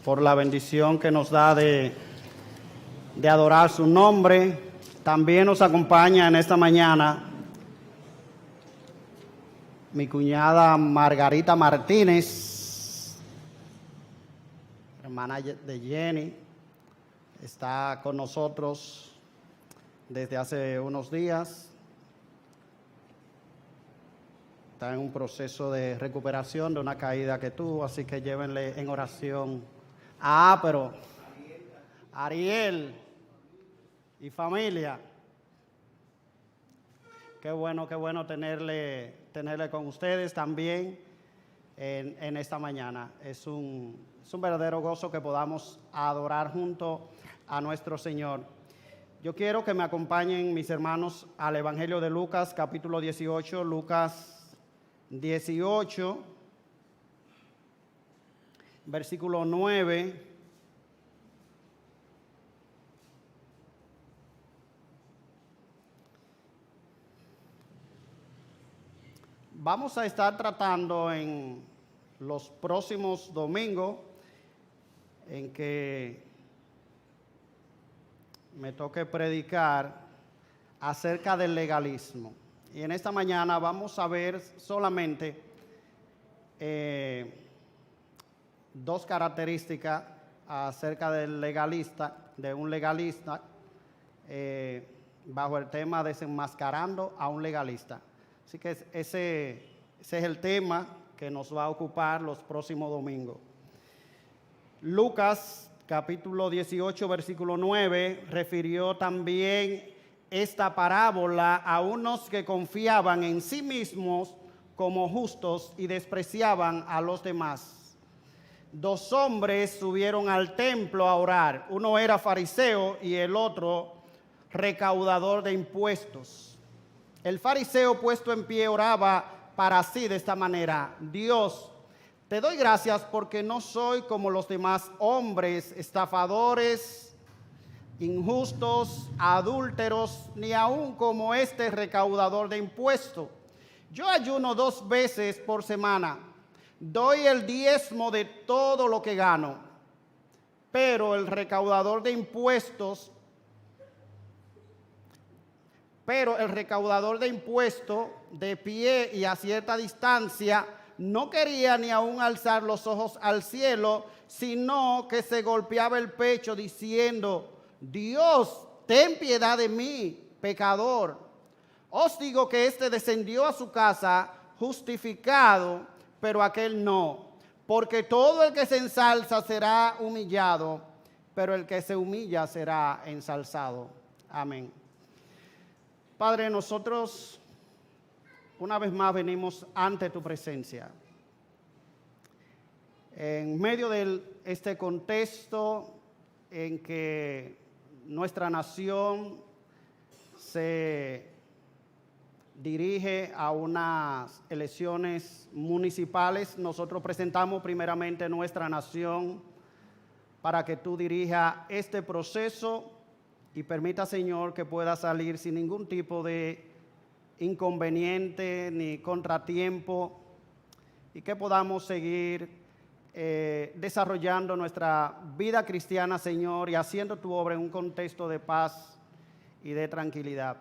por la bendición que nos da de adorar su nombre. También nos acompaña en esta mañana mi cuñada Margarita Martínez, hermana de Jenny, está con nosotros desde hace unos días. Está en un proceso de recuperación de una caída que tuvo, así que llévenle en oración. Pero Ariel y familia, qué bueno tenerle con ustedes también en esta mañana. Es un verdadero gozo que podamos adorar junto a nuestro Señor. Yo quiero que me acompañen mis hermanos al Evangelio de Lucas, capítulo 18, Lucas 18, versículo 9. Vamos a estar tratando en los próximos domingos en que me toque predicar acerca del legalismo. Y en esta mañana vamos a ver solamente dos características acerca del legalista, de un legalista, bajo el tema desenmascarando a un legalista. Así que ese es el tema que nos va a ocupar los próximos domingos. Lucas, capítulo 18, versículo 9, refirió también esta parábola a unos que confiaban en sí mismos como justos y despreciaban a los demás. Dos hombres subieron al templo a orar. Uno era fariseo y el otro recaudador de impuestos. El fariseo, puesto en pie, oraba para sí de esta manera: Dios, te doy gracias porque no soy como los demás hombres, estafadores, injustos, adúlteros, ni aun como este recaudador de impuestos. Yo ayuno 2 veces por semana, doy el diezmo de todo lo que gano. Pero el recaudador de impuestos, de pie y a cierta distancia, no quería ni aun alzar los ojos al cielo, sino que se golpeaba el pecho diciendo: Dios, ten piedad de mí, pecador. Os digo que éste descendió a su casa justificado, pero aquel no. Porque todo el que se ensalza será humillado, pero el que se humilla será ensalzado. Amén. Padre, nosotros una vez más venimos ante tu presencia. En medio de este contexto en que nuestra nación se dirige a unas elecciones municipales, nosotros presentamos primeramente nuestra nación para que tú dirijas este proceso y permita, Señor, que pueda salir sin ningún tipo de inconveniente ni contratiempo y que podamos seguir desarrollando nuestra vida cristiana, Señor, y haciendo tu obra en un contexto de paz y de tranquilidad.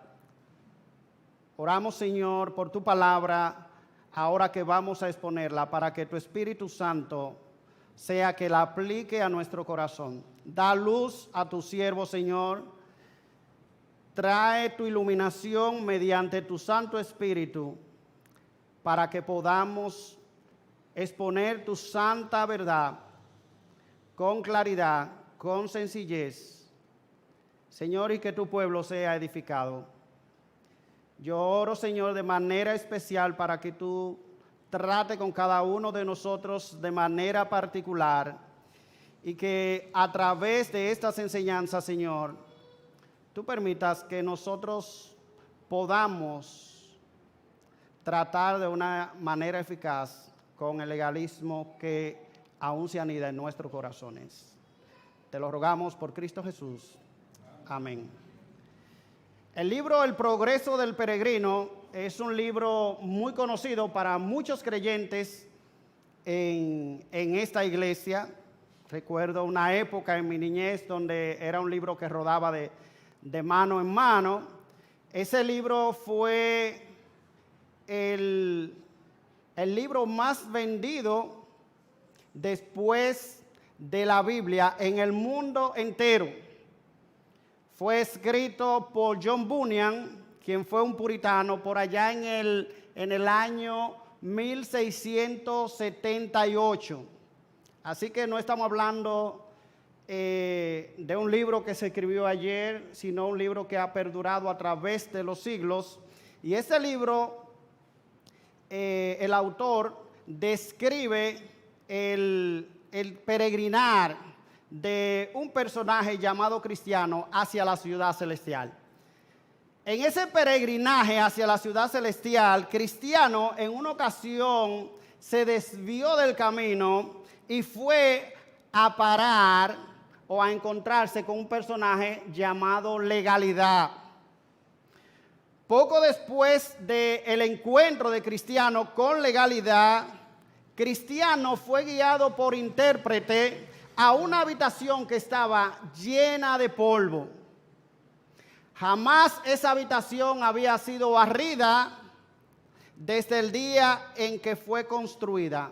Oramos, Señor, por tu palabra, ahora que vamos a exponerla, para que tu Espíritu Santo sea que la aplique a nuestro corazón. Da luz a tu siervo, Señor. Trae tu iluminación mediante tu Santo Espíritu, para que podamos exponer tu santa verdad con claridad, con sencillez, Señor, y que tu pueblo sea edificado. Yo oro, Señor, de manera especial para que tú trate con cada uno de nosotros de manera particular y que a través de estas enseñanzas, Señor, tú permitas que nosotros podamos tratar de una manera eficaz con el legalismo que aún se anida en nuestros corazones. Te lo rogamos por Cristo Jesús. Amén. El libro El Progreso del Peregrino es un libro muy conocido para muchos creyentes en esta iglesia. Recuerdo una época en mi niñez donde era un libro que rodaba de mano en mano. Ese libro fue el libro más vendido después de la Biblia en el mundo entero. Fue escrito por John Bunyan, quien fue un puritano por allá en el año 1678. Así que no estamos hablando de un libro que se escribió ayer, sino un libro que ha perdurado a través de los siglos. Y este libro, el autor describe el peregrinar de un personaje llamado Cristiano hacia la ciudad celestial. En ese peregrinaje hacia la ciudad celestial, Cristiano en una ocasión se desvió del camino y fue a parar o a encontrarse con un personaje llamado Legalidad. Poco después del encuentro de Cristiano con Legalidad, Cristiano fue guiado por intérprete a una habitación que estaba llena de polvo. Jamás esa habitación había sido barrida desde el día en que fue construida.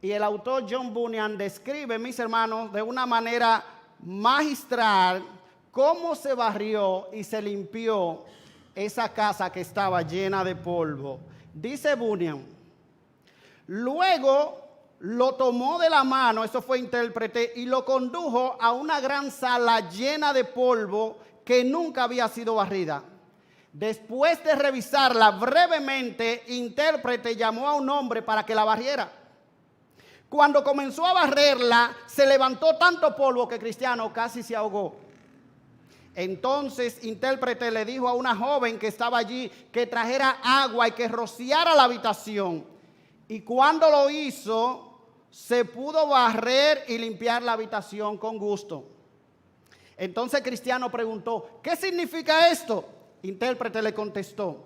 Y el autor John Bunyan describe, mis hermanos, de una manera magistral cómo se barrió y se limpió esa casa que estaba llena de polvo. Dice Bunyan: luego lo tomó de la mano, eso fue intérprete, y lo condujo a una gran sala llena de polvo que nunca había sido barrida. Después de revisarla brevemente, intérprete llamó a un hombre para que la barriera. Cuando comenzó a barrerla, se levantó tanto polvo que Cristiano casi se ahogó. Entonces, intérprete le dijo a una joven que estaba allí que trajera agua y que rociara la habitación. Y cuando lo hizo, se pudo barrer y limpiar la habitación con gusto. Entonces Cristiano preguntó: ¿qué significa esto? Intérprete le contestó: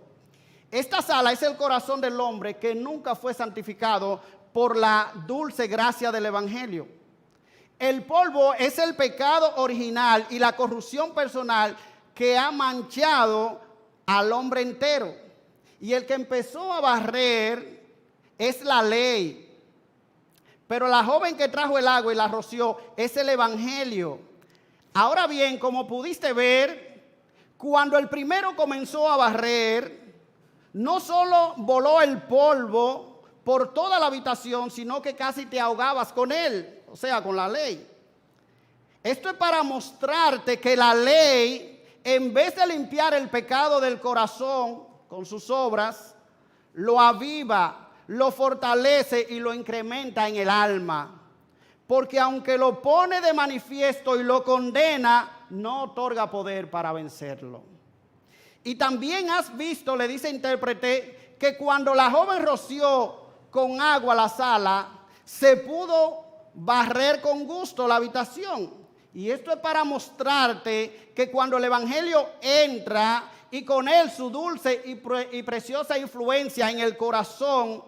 esta sala es el corazón del hombre que nunca fue santificado por la dulce gracia del Evangelio. El polvo es el pecado original y la corrupción personal que ha manchado al hombre entero. Y el que empezó a barrer es la ley. Pero la joven que trajo el agua y la roció es el Evangelio. Ahora bien, como pudiste ver, cuando el primero comenzó a barrer, no solo voló el polvo por toda la habitación, sino que casi te ahogabas con él, o sea, con la ley. Esto es para mostrarte que la ley, en vez de limpiar el pecado del corazón con sus obras, lo aviva, lo fortalece y lo incrementa en el alma. Porque aunque lo pone de manifiesto y lo condena, no otorga poder para vencerlo. Y también has visto, le dice intérprete, que cuando la joven roció con agua la sala, se pudo barrer con gusto la habitación. Y esto es para mostrarte que cuando el Evangelio entra y con él su dulce y preciosa influencia en el corazón,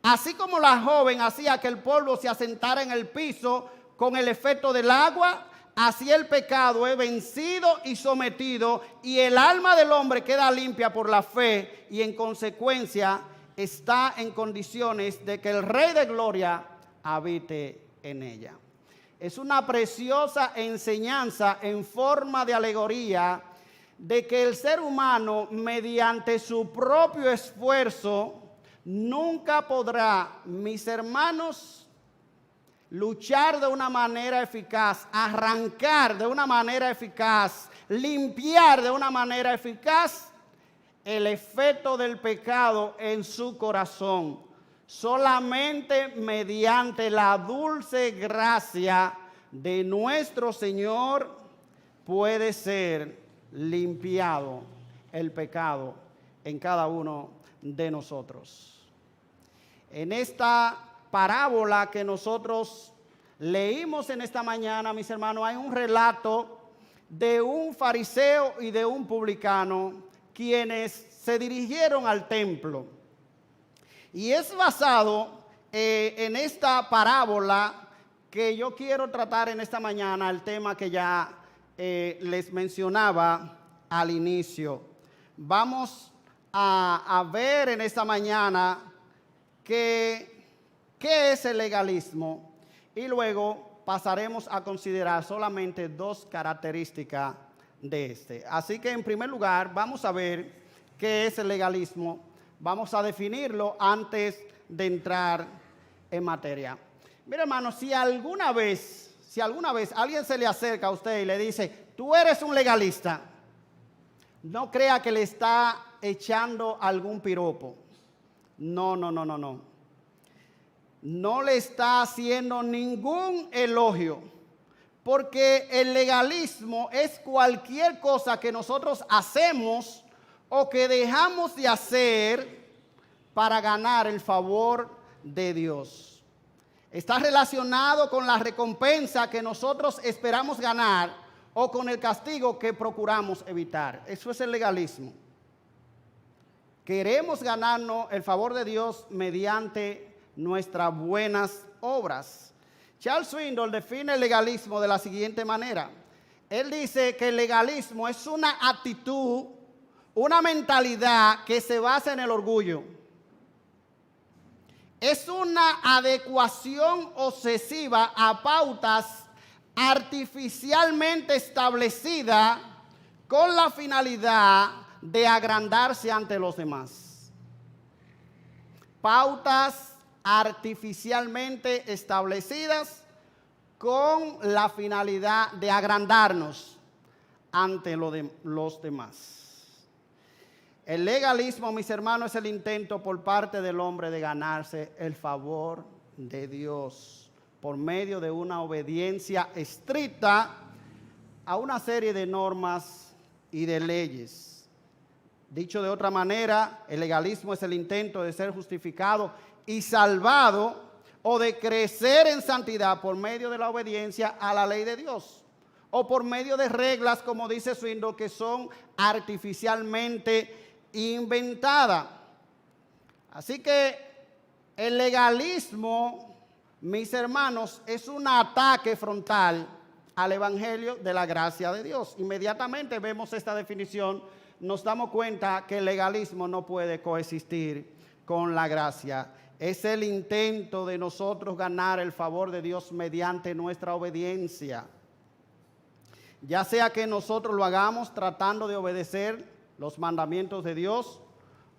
así como la joven hacía que el polvo se asentara en el piso con el efecto del agua, así el pecado es vencido y sometido y el alma del hombre queda limpia por la fe y en consecuencia está en condiciones de que el Rey de Gloria habite en ella. Es una preciosa enseñanza en forma de alegoría de que el ser humano, mediante su propio esfuerzo, nunca podrá, mis hermanos, luchar de una manera eficaz, arrancar de una manera eficaz, limpiar de una manera eficaz el efecto del pecado en su corazón. Solamente mediante la dulce gracia de nuestro Señor puede ser limpiado el pecado en cada uno de nosotros. En esta parábola que nosotros leímos en esta mañana, mis hermanos, hay un relato de un fariseo y de un publicano quienes se dirigieron al templo. Y es basado en esta parábola que yo quiero tratar en esta mañana el tema que ya les mencionaba al inicio. Vamos a ver en esta mañana qué es el legalismo y luego pasaremos a considerar solamente dos características de este. Así que en primer lugar vamos a ver qué es el legalismo. Vamos a definirlo antes de entrar en materia. Mira, hermano, si alguna vez alguien se le acerca a usted y le dice, tú eres un legalista, no crea que le está echando algún piropo. No. No le está haciendo ningún elogio, porque el legalismo es cualquier cosa que nosotros hacemos o que dejamos de hacer para ganar el favor de Dios. Está relacionado con la recompensa que nosotros esperamos ganar o con el castigo que procuramos evitar. Eso es el legalismo. Queremos ganarnos el favor de Dios mediante nuestras buenas obras. Charles Swindoll define el legalismo de la siguiente manera. Él dice que el legalismo es una actitud, una mentalidad que se basa en el orgullo. Es una adecuación obsesiva a pautas artificialmente establecidas con la finalidad de agrandarse ante los demás. Pautas artificialmente establecidas con la finalidad de agrandarnos ante los demás. El legalismo, mis hermanos, es el intento por parte del hombre de ganarse el favor de Dios por medio de una obediencia estricta a una serie de normas y de leyes. Dicho de otra manera, el legalismo es el intento de ser justificado y salvado o de crecer en santidad por medio de la obediencia a la ley de Dios o por medio de reglas, como dice Swindoll, que son artificialmente inventadas. Así que el legalismo, mis hermanos, es un ataque frontal al evangelio de la gracia de Dios. Inmediatamente vemos esta definición, nos damos cuenta que el legalismo no puede coexistir con la gracia. Es el intento de nosotros ganar el favor de Dios mediante nuestra obediencia. Ya sea que nosotros lo hagamos tratando de obedecer los mandamientos de Dios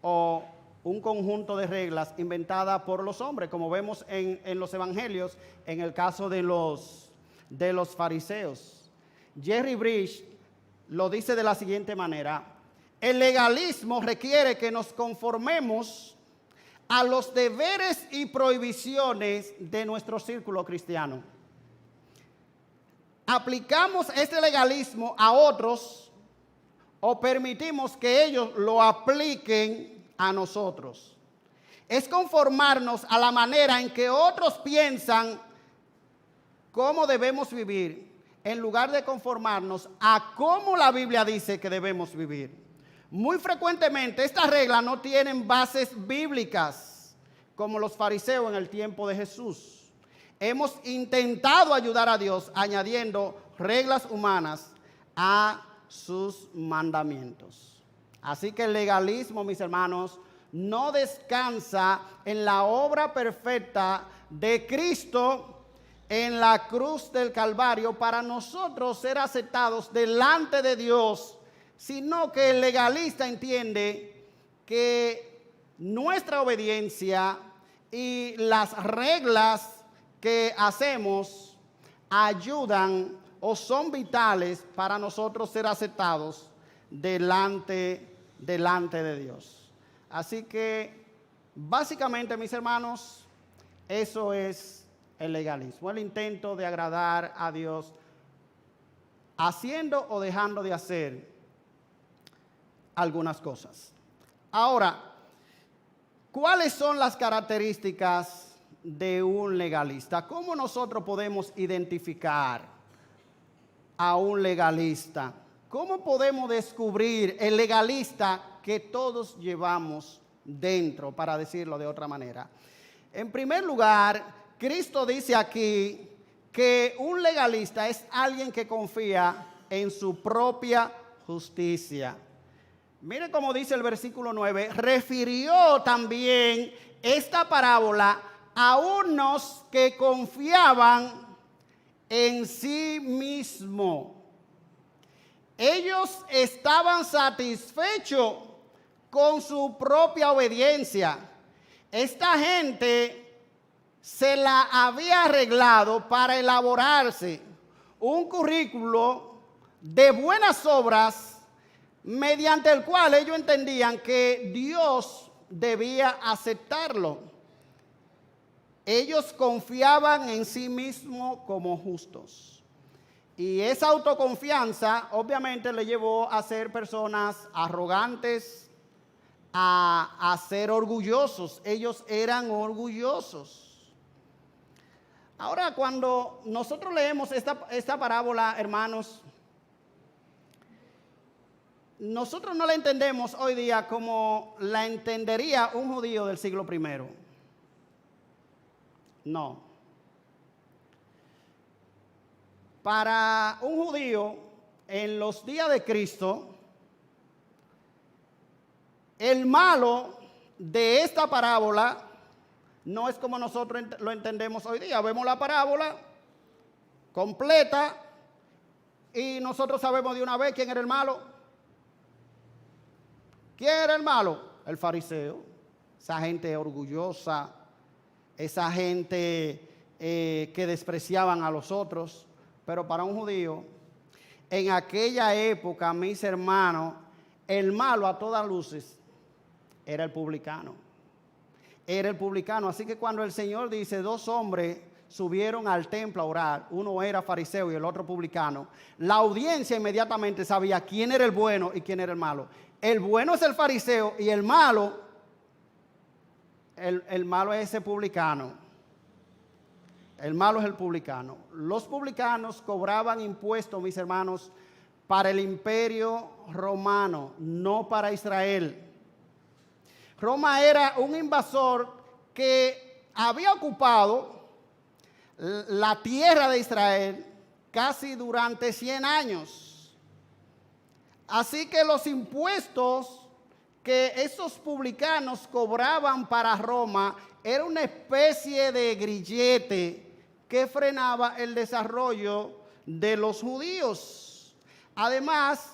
o un conjunto de reglas inventadas por los hombres, como vemos en los evangelios, en el caso de los fariseos. Jerry Bridge lo dice de la siguiente manera: el legalismo requiere que nos conformemos a los deberes y prohibiciones de nuestro círculo cristiano. Aplicamos este legalismo a otros o permitimos que ellos lo apliquen a nosotros. Es conformarnos a la manera en que otros piensan cómo debemos vivir, en lugar de conformarnos a cómo la Biblia dice que debemos vivir. Muy frecuentemente estas reglas no tienen bases bíblicas, como los fariseos en el tiempo de Jesús. Hemos intentado ayudar a Dios añadiendo reglas humanas a sus mandamientos. Así que el legalismo, mis hermanos, no descansa en la obra perfecta de Cristo en la cruz del Calvario para nosotros ser aceptados delante de Dios, sino que el legalista entiende que nuestra obediencia y las reglas que hacemos ayudan o son vitales para nosotros ser aceptados delante de Dios. Así que básicamente, mis hermanos, eso es el legalismo, el intento de agradar a Dios haciendo o dejando de hacer algunas cosas. Ahora, ¿cuáles son las características de un legalista? ¿Cómo nosotros podemos identificar a un legalista? ¿Cómo podemos descubrir el legalista que todos llevamos dentro, para decirlo de otra manera? En primer lugar, Cristo dice aquí que un legalista es alguien que confía en su propia justicia. Mire cómo dice el versículo 9, refirió también esta parábola a unos que confiaban en sí mismo. Ellos estaban satisfechos con su propia obediencia. Esta gente se la había arreglado para elaborarse un currículo de buenas obras mediante el cual ellos entendían que Dios debía aceptarlo. Ellos confiaban en sí mismos como justos. Y esa autoconfianza obviamente le llevó a ser personas arrogantes, a ser orgullosos. Ellos eran orgullosos. Ahora, cuando nosotros leemos esta parábola, hermanos, nosotros no la entendemos hoy día como la entendería un judío del siglo I. No. Para un judío, en los días de Cristo, el malo de esta parábola no es como nosotros lo entendemos hoy día. Vemos la parábola completa y nosotros sabemos de una vez quién era el malo. ¿Quién era el malo? El fariseo. Esa gente orgullosa, esa gente que despreciaban a los otros. Pero para un judío, en aquella época, mis hermanos, el malo a todas luces era el publicano. Era el publicano. Así que cuando el Señor dice, 2 hombres subieron al templo a orar, uno era fariseo y el otro publicano, la audiencia inmediatamente sabía quién era el bueno y quién era el malo. El bueno es el fariseo y el malo es ese publicano. El malo es el publicano. Los publicanos cobraban impuestos, mis hermanos, para el imperio romano, no para Israel. Roma era un invasor que había ocupado la tierra de Israel casi durante 100 años. Así que los impuestos que esos publicanos cobraban para Roma era una especie de grillete que frenaba el desarrollo de los judíos. Además,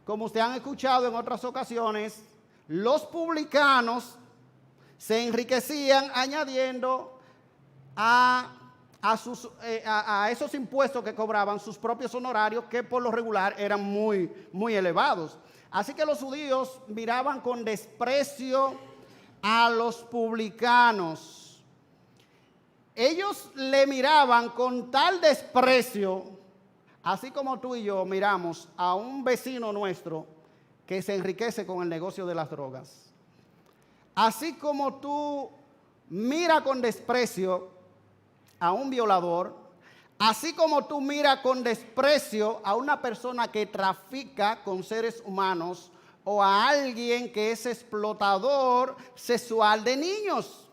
como ustedes han escuchado en otras ocasiones, los publicanos se enriquecían añadiendo a esos impuestos que cobraban sus propios honorarios, que por lo regular eran muy, muy elevados. Así que los judíos miraban con desprecio a los publicanos. Ellos le miraban con tal desprecio, así como tú y yo miramos a un vecino nuestro que se enriquece con el negocio de las drogas. Así como tú miras con desprecio a un violador, así como tú miras con desprecio a una persona que trafica con seres humanos o a alguien que es explotador sexual de niños.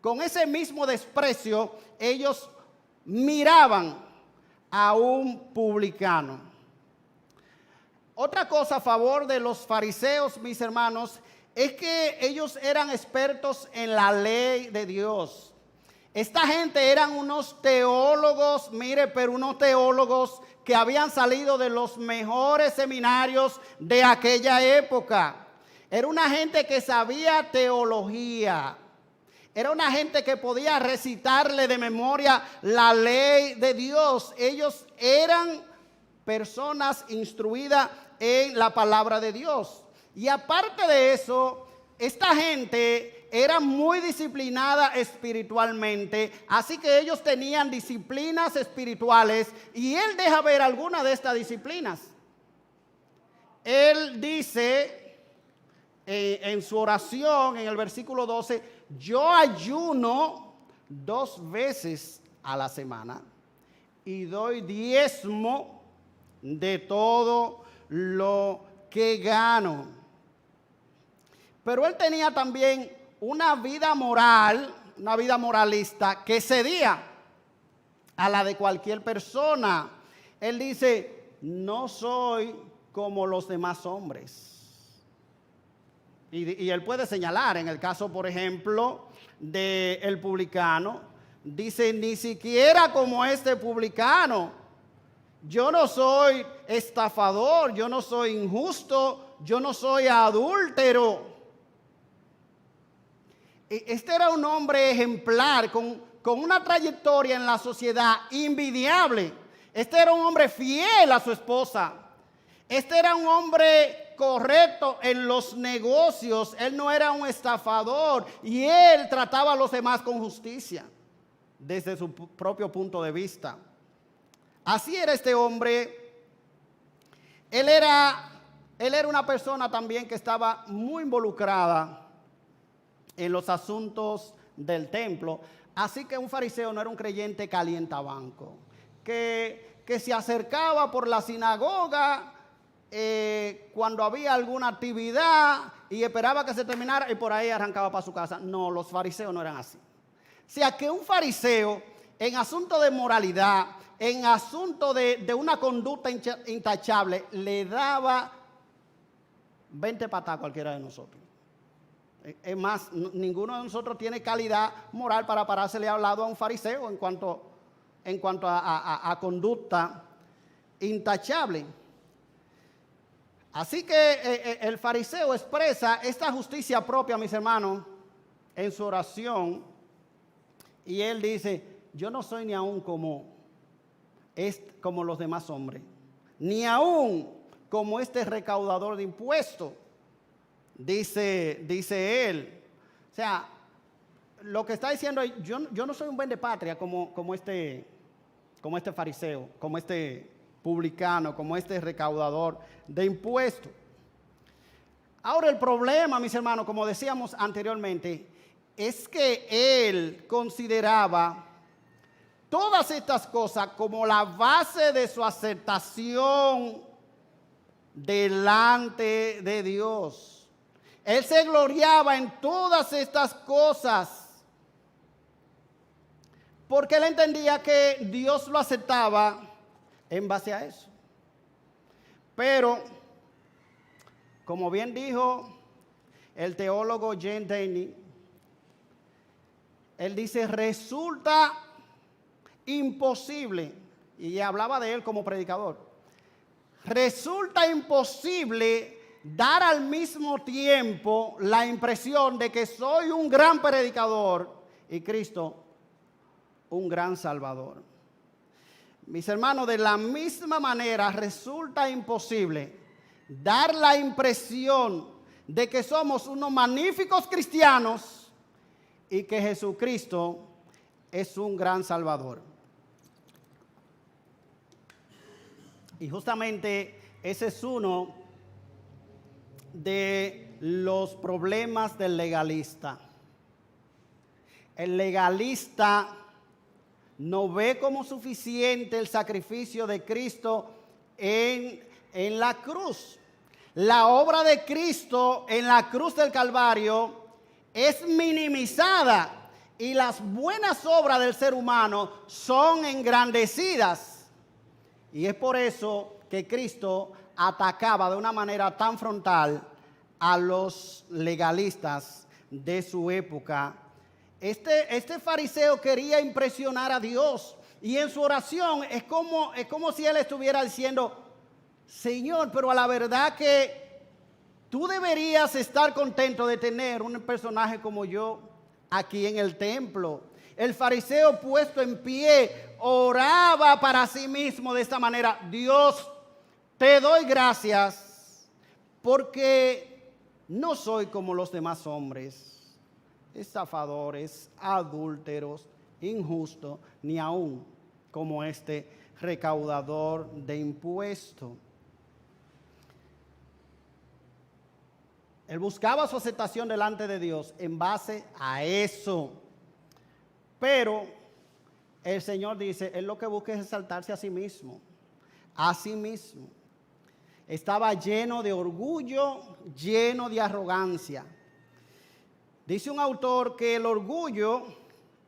Con ese mismo desprecio ellos miraban a un publicano. Otra cosa a favor de los fariseos, mis hermanos, es que ellos eran expertos en la ley de Dios. Esta gente eran unos teólogos, pero unos teólogos que habían salido de los mejores seminarios de aquella época. Era una gente que sabía teología. Era una gente que podía recitarle de memoria la ley de Dios. Ellos eran personas instruidas en la palabra de Dios. Y aparte de eso, esta gente era muy disciplinada espiritualmente, así que ellos tenían disciplinas espirituales y él deja ver alguna de estas disciplinas. Él dice en su oración, en el versículo 12, yo ayuno 2 veces a la semana y doy diezmo de todo lo que gano. Pero él tenía también una vida moral, una vida moralista que cedía. a la de cualquier persona. Él dice, no soy como los demás hombres. Y él puede señalar, en el caso, por ejemplo, del publicano, dice, ni siquiera como este publicano. Yo no soy estafador, yo no soy injusto, yo no soy adúltero. Este era un hombre ejemplar, con una trayectoria en la sociedad invidiable. Este era un hombre fiel a su esposa. Este era un hombre correcto en los negocios. Él no era un estafador y él trataba a los demás con justicia desde su propio punto de vista. Así era este hombre. Él era una persona también que estaba muy involucrada en los asuntos del templo. Así que un fariseo no era un creyente calientabanco, que se acercaba por la sinagoga cuando había alguna actividad y esperaba que se terminara y por ahí arrancaba para su casa. No, los fariseos no eran así. O sea que un fariseo en asunto de moralidad, en asunto de una conducta intachable, le daba 20 patas a cualquiera de nosotros. Es más, ninguno de nosotros tiene calidad moral para parársele al lado a un fariseo en cuanto a conducta intachable. Así que el fariseo expresa esta justicia propia, mis hermanos, en su oración. Y él dice, yo no soy ni aún como los demás hombres, ni aún como este recaudador de impuestos, dice él. O sea, lo que está diciendo es, yo no soy un buen de patria como este fariseo, como este publicano, como este recaudador de impuestos. Ahora el problema, mis hermanos, como decíamos anteriormente, es que él consideraba todas estas cosas como la base de su aceptación delante de Dios. Él se gloriaba en todas estas cosas porque él entendía que Dios lo aceptaba en base a eso. Pero, como bien dijo el teólogo Jane Denny, él dice, resulta imposible, y hablaba de él como predicador, resulta imposible dar al mismo tiempo la impresión de que soy un gran predicador y Cristo un gran salvador. Mis hermanos, de la misma manera resulta imposible dar la impresión de que somos unos magníficos cristianos y que Jesucristo es un gran salvador. Y justamente ese es uno de los problemas del legalista. El legalista no ve como suficiente el sacrificio de Cristo en la cruz. La obra de Cristo en la cruz del Calvario es minimizada y las buenas obras del ser humano son engrandecidas. Y es por eso que Cristo atacaba de una manera tan frontal a los legalistas de su época. Este fariseo quería impresionar a Dios y en su oración es como si él estuviera diciendo, Señor, pero a la verdad que tú deberías estar contento de tener un personaje como yo aquí en el templo. El fariseo puesto en pie oraba para sí mismo de esta manera, Dios, te doy gracias porque no soy como los demás hombres, estafadores, adúlteros, injustos, ni aún como este recaudador de impuestos. Él buscaba su aceptación delante de Dios en base a eso. Pero el Señor dice, él lo que busca es exaltarse a sí mismo. A sí mismo. Estaba lleno de orgullo, lleno de arrogancia. Dice un autor que el orgullo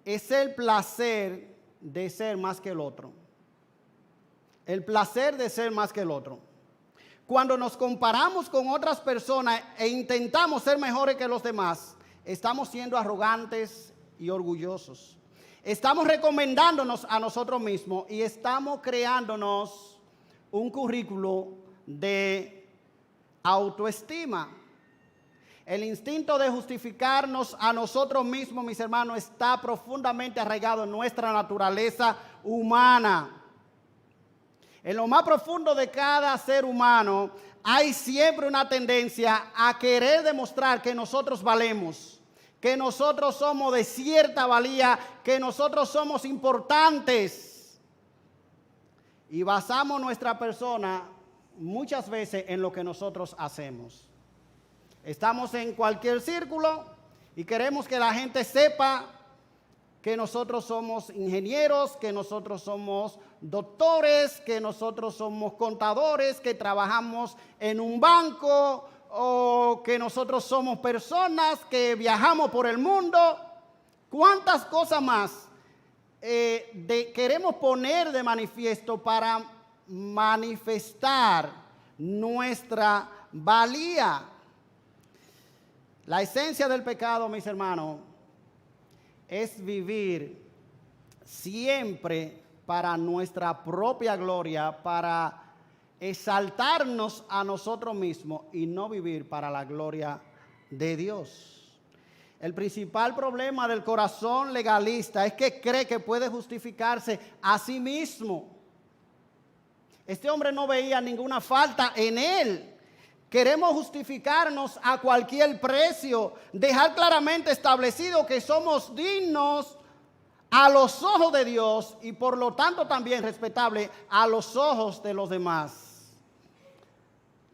es el placer de ser más que el otro. El placer de ser más que el otro. Cuando nos comparamos con otras personas e intentamos ser mejores que los demás, estamos siendo arrogantes y orgullosos. Estamos recomendándonos a nosotros mismos y estamos creándonos un currículo de autoestima. El instinto de justificarnos a nosotros mismos, mis hermanos, está profundamente arraigado en nuestra naturaleza humana. En lo más profundo de cada ser humano hay siempre una tendencia a querer demostrar que nosotros valemos, que nosotros somos de cierta valía, que nosotros somos importantes. Y basamos nuestra persona muchas veces en lo que nosotros hacemos. Estamos en cualquier círculo y queremos que la gente sepa que nosotros somos ingenieros, que nosotros somos doctores, que nosotros somos contadores, que trabajamos en un banco o que nosotros somos personas que viajamos por el mundo. ¿Cuántas cosas más queremos poner de manifiesto para manifestar nuestra valía? La esencia del pecado, mis hermanos, es vivir siempre para nuestra propia gloria, para exaltarnos a nosotros mismos y no vivir para la gloria de Dios. El principal problema del corazón legalista es que cree que puede justificarse a sí mismo. Este hombre no veía ninguna falta en él. Queremos justificarnos a cualquier precio, dejar claramente establecido que somos dignos a los ojos de Dios y por lo tanto también respetable a los ojos de los demás.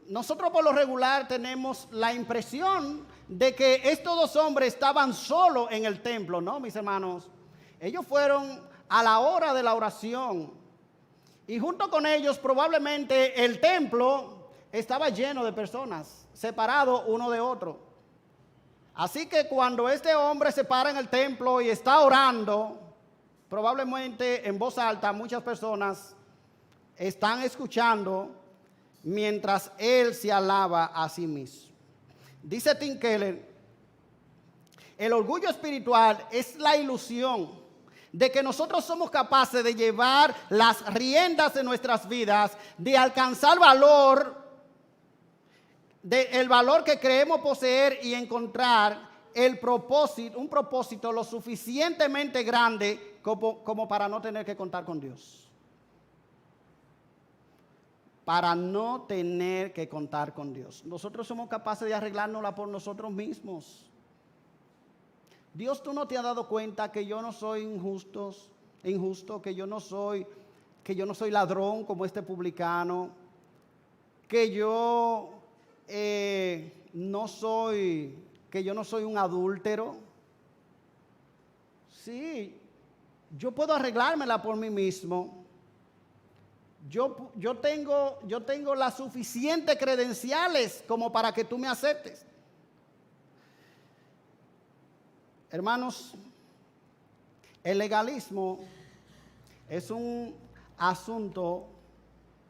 Nosotros por lo regular tenemos la impresión de que estos dos hombres estaban solos en el templo, ¿no, mis hermanos? Ellos fueron a la hora de la oración y junto con ellos probablemente el templo estaba lleno de personas, separados uno de otro. Así que cuando este hombre se para en el templo y está orando, probablemente en voz alta muchas personas están escuchando mientras él se alaba a sí mismo. Dice Tim Keller, el orgullo espiritual es la ilusión de que nosotros somos capaces de llevar las riendas de nuestras vidas, de alcanzar valor, el valor que creemos poseer y encontrar un propósito lo suficientemente grande como para no tener que contar con Dios. Para no tener que contar con Dios. Nosotros somos capaces de arreglárnosla por nosotros mismos. Dios, tú no te has dado cuenta que yo no soy injusto, que yo no soy ladrón como este publicano, que yo no soy un adúltero. Sí, yo puedo arreglármela por mí mismo. Yo tengo las suficientes credenciales como para que tú me aceptes. Hermanos, el legalismo es un asunto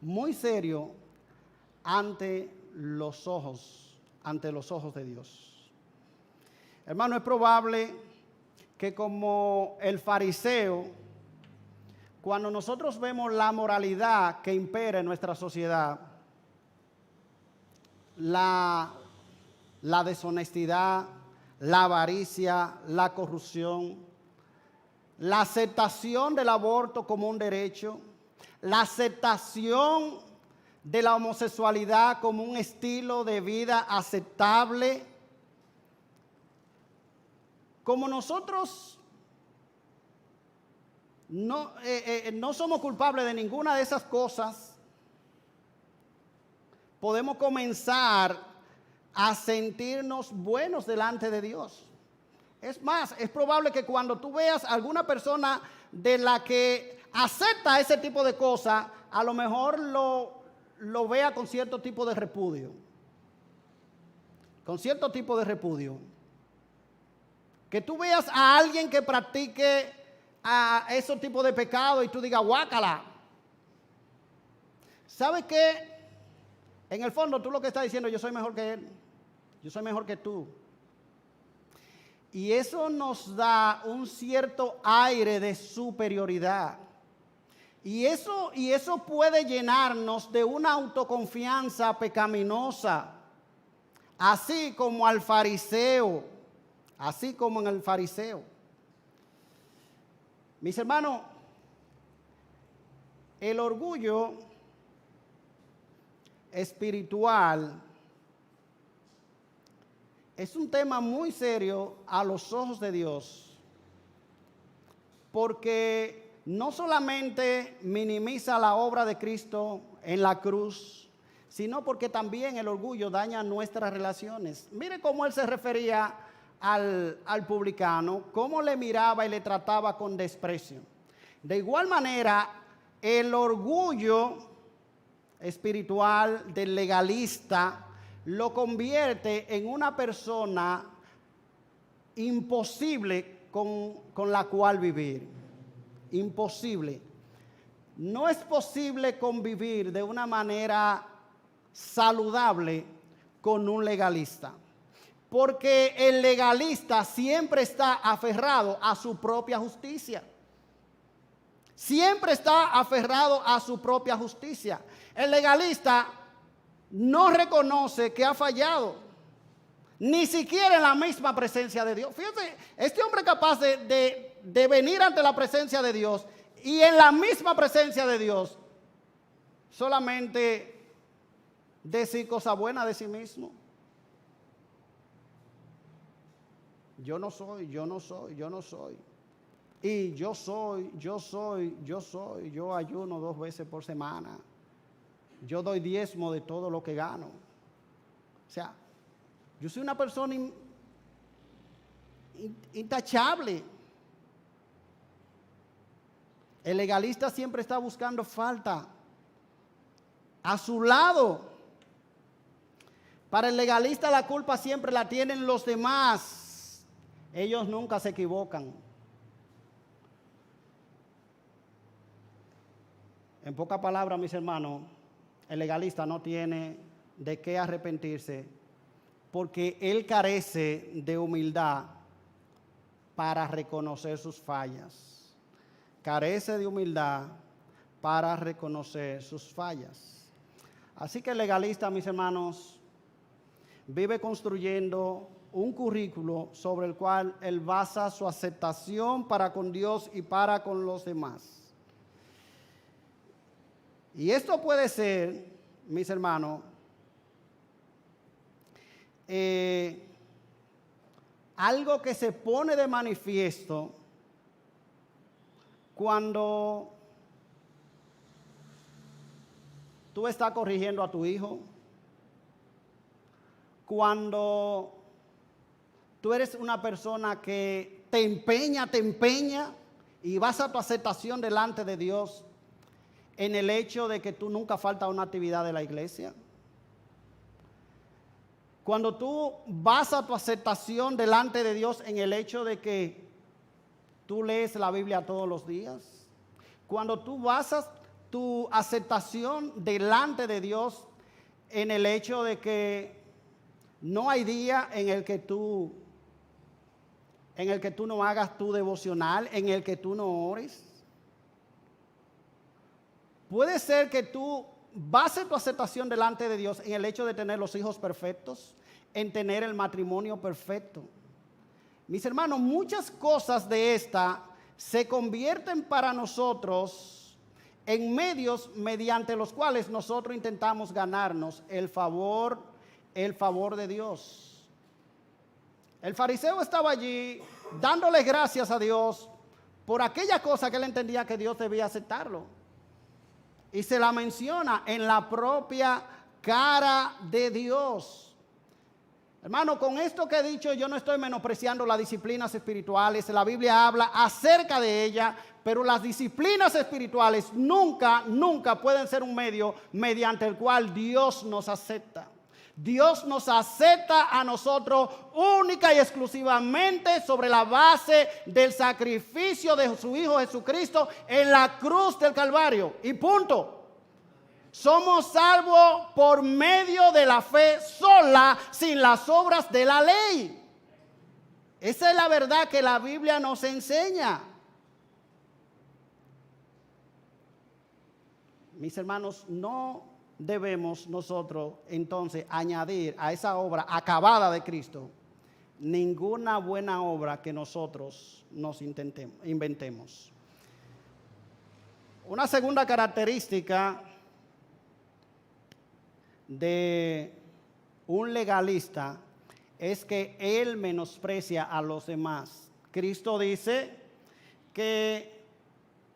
muy serio ante los ojos de Dios. Hermano, es probable que como el fariseo, cuando nosotros vemos la moralidad que impera en nuestra sociedad, la deshonestidad, la avaricia, la corrupción, la aceptación del aborto como un derecho, la aceptación de la homosexualidad como un estilo de vida aceptable. Como nosotros no somos culpables de ninguna de esas cosas, podemos comenzar a sentirnos buenos delante de Dios. Es más, es probable que cuando tú veas a alguna persona de la que acepta ese tipo de cosas, a lo mejor lo vea con cierto tipo de repudio. Con cierto tipo de repudio. Que tú veas a alguien que practique a esos tipos de pecados y tú digas, guácala. ¿Sabes qué? En el fondo tú lo que estás diciendo, yo soy mejor que él, yo soy mejor que tú. Y eso nos da un cierto aire de superioridad. Y eso puede llenarnos de una autoconfianza pecaminosa, así como al fariseo, así como en el fariseo. Mis hermanos, el orgullo espiritual es un tema muy serio a los ojos de Dios, porque no solamente minimiza la obra de Cristo en la cruz, sino porque también el orgullo daña nuestras relaciones. Mire cómo él se refería al publicano, cómo le miraba y le trataba con desprecio. De igual manera, el orgullo espiritual del legalista lo convierte en una persona imposible con la cual vivir. Imposible. No es posible convivir de una manera saludable con un legalista, porque el legalista siempre está aferrado a su propia justicia. Siempre está aferrado a su propia justicia. El legalista no reconoce que ha fallado, ni siquiera en la misma presencia de Dios. Fíjate, este hombre es capaz de venir ante la presencia de Dios y en la misma presencia de Dios solamente decir cosas buenas de sí mismo. Yo no soy, yo no soy, yo no soy. Y yo soy, yo ayuno 2 veces por semana. Yo doy diezmo de todo lo que gano. O sea, yo soy una persona intachable. El legalista siempre está buscando falta a su lado. Para el legalista la culpa siempre la tienen los demás. Ellos nunca se equivocan. En pocas palabras, mis hermanos, el legalista no tiene de qué arrepentirse porque él carece de humildad para reconocer sus fallas. Carece de humildad para reconocer sus fallas. Así que el legalista, mis hermanos, vive construyendo un currículo sobre el cual él basa su aceptación para con Dios y para con los demás. Y esto puede ser, mis hermanos, algo que se pone de manifiesto cuando tú estás corrigiendo a tu hijo, cuando tú eres una persona que te empeña y vas a tu aceptación delante de Dios en el hecho de que tú nunca faltas a una actividad de la iglesia. Cuando tú vas a tu aceptación delante de Dios en el hecho de que tú lees la Biblia todos los días. Cuando tú basas tu aceptación delante de Dios en el hecho de que no hay día en el que tú no hagas tu devocional, en el que tú no ores. Puede ser que tú bases tu aceptación delante de Dios en el hecho de tener los hijos perfectos, en tener el matrimonio perfecto. Mis hermanos, muchas cosas de esta se convierten para nosotros en medios mediante los cuales nosotros intentamos ganarnos el favor de Dios. El fariseo estaba allí dándole gracias a Dios por aquella cosa que él entendía que Dios debía aceptarlo. Y se la menciona en la propia cara de Dios. Hermano, con esto que he dicho, yo no estoy menospreciando las disciplinas espirituales. La Biblia habla acerca de ellas, pero las disciplinas espirituales nunca pueden ser un medio mediante el cual Dios nos acepta. Dios nos acepta a nosotros única y exclusivamente sobre la base del sacrificio de su Hijo Jesucristo en la cruz del Calvario. Y punto. Somos salvos por medio de la fe sola, sin las obras de la ley. Esa es la verdad que la Biblia nos enseña. Mis hermanos, no debemos nosotros entonces añadir a esa obra acabada de Cristo ninguna buena obra que nosotros nos inventemos. Una segunda característica de un legalista es que él menosprecia a los demás. Cristo dice que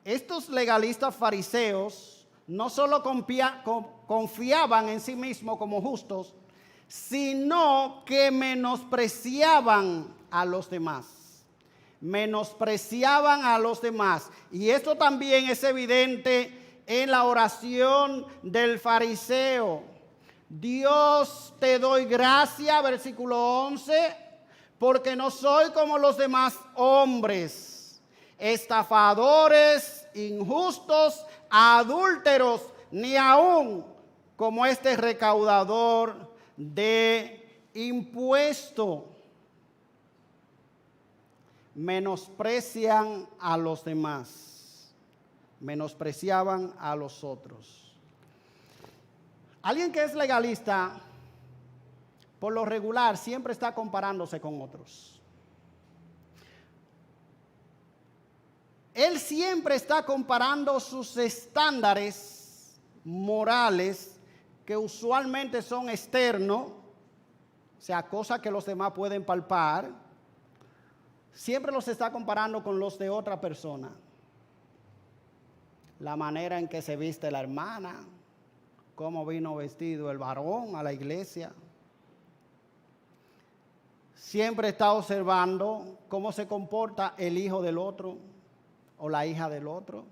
estos legalistas fariseos no solo confiaban en sí mismos como justos, sino que menospreciaban a los demás. Menospreciaban a los demás. Y esto también es evidente en la oración del fariseo. Dios, te doy gracia, versículo 11, porque no soy como los demás hombres, estafadores, injustos, adúlteros, ni aún como este recaudador de impuesto. Menosprecian a los demás, menospreciaban a los otros. Alguien que es legalista, por lo regular, siempre está comparándose con otros. Él siempre está comparando sus estándares morales, que usualmente son externos, o sea, cosas que los demás pueden palpar. Siempre los está comparando con los de otra persona. La manera en que se viste la hermana, cómo vino vestido el varón a la iglesia. Siempre está observando cómo se comporta el hijo del otro o la hija del otro.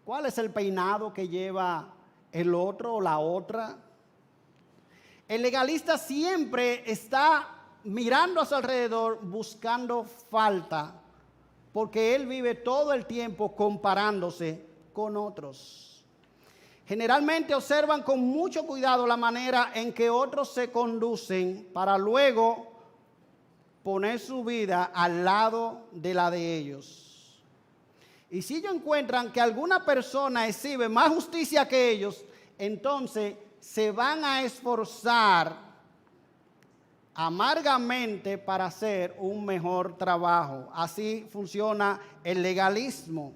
¿Cuál es el peinado que lleva el otro o la otra? El legalista siempre está mirando a su alrededor buscando falta, porque él vive todo el tiempo comparándose con otros. Generalmente observan con mucho cuidado la manera en que otros se conducen para luego poner su vida al lado de la de ellos. Y si ellos encuentran que alguna persona exhibe más justicia que ellos, entonces se van a esforzar amargamente para hacer un mejor trabajo. Así funciona el legalismo.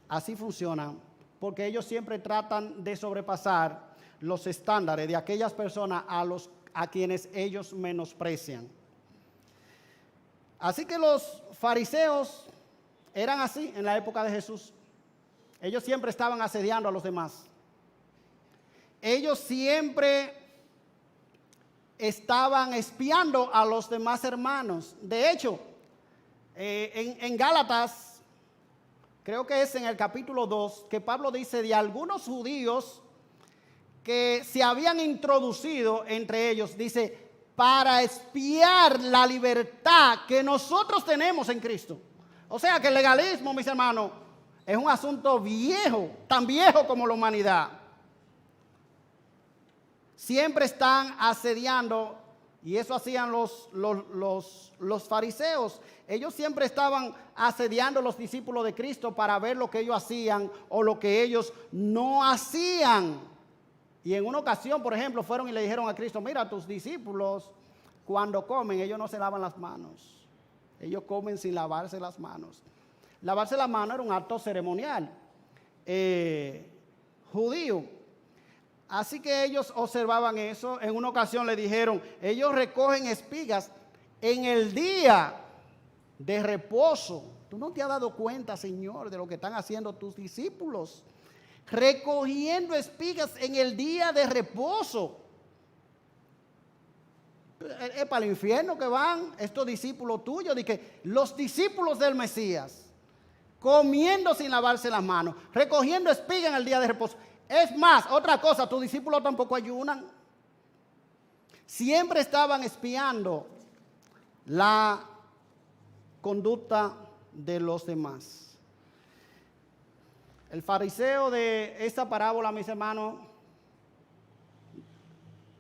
Así funciona. Porque ellos siempre tratan de sobrepasar los estándares de aquellas personas a quienes ellos menosprecian. Así que los fariseos eran así en la época de Jesús. Ellos siempre estaban asediando a los demás. Ellos siempre estaban espiando a los demás hermanos. De hecho, en Gálatas, creo que es en el capítulo 2, que Pablo dice de algunos judíos que se habían introducido entre ellos, dice, para espiar la libertad que nosotros tenemos en Cristo. O sea que el legalismo, mis hermanos, es un asunto viejo, tan viejo como la humanidad. Siempre están asediando, y eso hacían los fariseos. Ellos siempre estaban asediando a los discípulos de Cristo para ver lo que ellos hacían o lo que ellos no hacían. Y en una ocasión, por ejemplo, fueron y le dijeron a Cristo, mira, tus discípulos cuando comen, ellos no se lavan las manos. Ellos comen sin lavarse las manos. Lavarse las manos era un acto ceremonial judío. Así que ellos observaban eso. En una ocasión le dijeron, ellos recogen espigas en el día de reposo. ¿Tú no te has dado cuenta, Señor, de lo que están haciendo tus discípulos? Recogiendo espigas en el día de reposo. Es para el infierno que van estos discípulos tuyos. De que los discípulos del Mesías comiendo sin lavarse las manos, recogiendo espigas en el día de reposo. Es más, otra cosa, tus discípulos tampoco ayunan. Siempre estaban espiando la conducta de los demás. El fariseo de esta parábola, mis hermanos,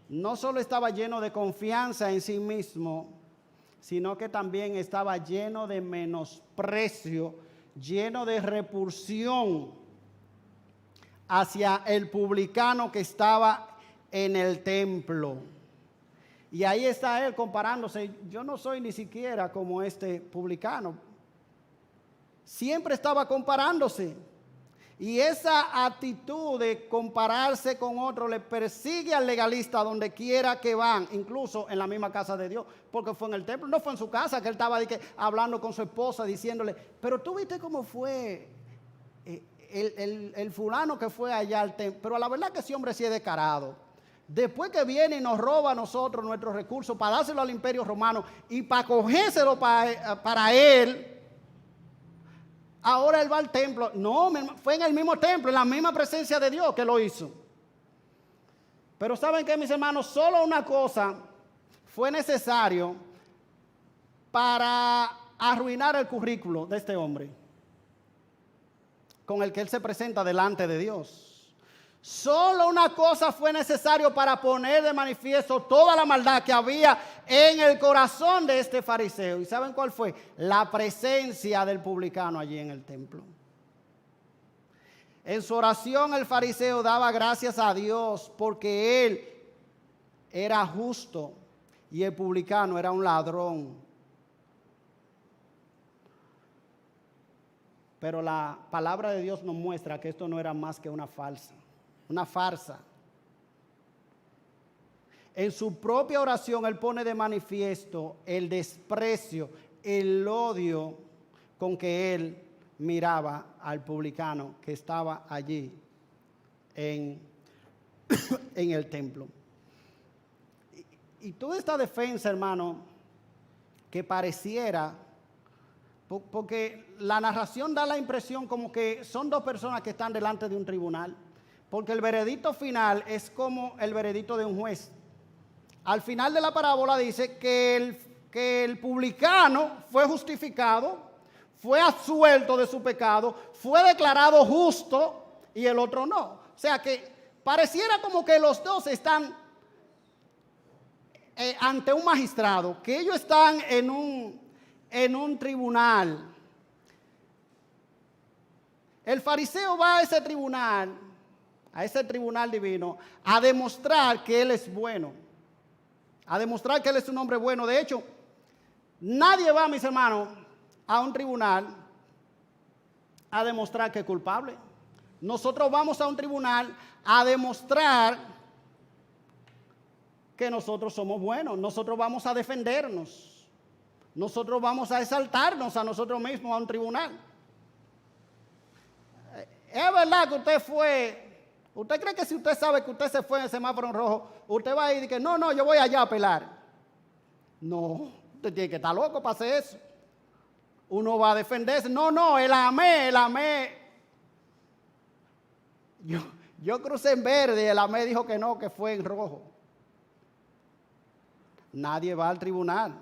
no solo estaba lleno de confianza en sí mismo, sino que también estaba lleno de menosprecio, lleno de repulsión hacia el publicano que estaba en el templo. Y ahí está él comparándose. Yo no soy ni siquiera como este publicano. Siempre estaba comparándose. Y esa actitud de compararse con otro le persigue al legalista donde quiera que van, incluso en la misma casa de Dios, porque fue en el templo, no fue en su casa, que él estaba hablando con su esposa, diciéndole, pero tú viste cómo fue el fulano que fue allá al templo. Pero la verdad que ese hombre sí es descarado. Después que viene y nos roba a nosotros nuestros recursos para dárselo al imperio romano y para cogérselo para él, ahora él va al templo. No, fue en el mismo templo, en la misma presencia de Dios que lo hizo. Pero ¿saben qué, mis hermanos? Solo una cosa fue necesario para arruinar el currículo de este hombre con el que él se presenta delante de Dios. Solo una cosa fue necesario para poner de manifiesto toda la maldad que había en el corazón de este fariseo. ¿Y saben cuál fue? La presencia del publicano allí en el templo. En su oración el fariseo daba gracias a Dios porque él era justo y el publicano era un ladrón. Pero la palabra de Dios nos muestra que esto no era más que una farsa. En su propia oración él pone de manifiesto el desprecio, el odio con que él miraba al publicano que estaba allí en el templo. Y toda esta defensa, hermano, que pareciera, porque la narración da la impresión como que son dos personas que están delante de un tribunal. Porque el veredicto final es como el veredicto de un juez. Al final de la parábola dice que el publicano fue justificado, fue absuelto de su pecado, fue declarado justo y el otro no. O sea que pareciera como que los dos están ante un magistrado, que ellos están en un tribunal. El fariseo va a ese tribunal divino, a demostrar que él es bueno, a demostrar que él es un hombre bueno. De hecho, nadie va, mis hermanos, a un tribunal a demostrar que es culpable. Nosotros vamos a un tribunal a demostrar que nosotros somos buenos. Nosotros vamos a defendernos. Nosotros vamos a exaltarnos a nosotros mismos a un tribunal. Es verdad que ¿usted cree que si usted sabe que usted se fue en el semáforo en rojo, usted va a ir y que no, yo voy allá a apelar? No, usted tiene que estar loco para hacer eso. Uno va a defenderse. No, el AME. Yo crucé en verde, el AME dijo que no, que fue en rojo. Nadie va al tribunal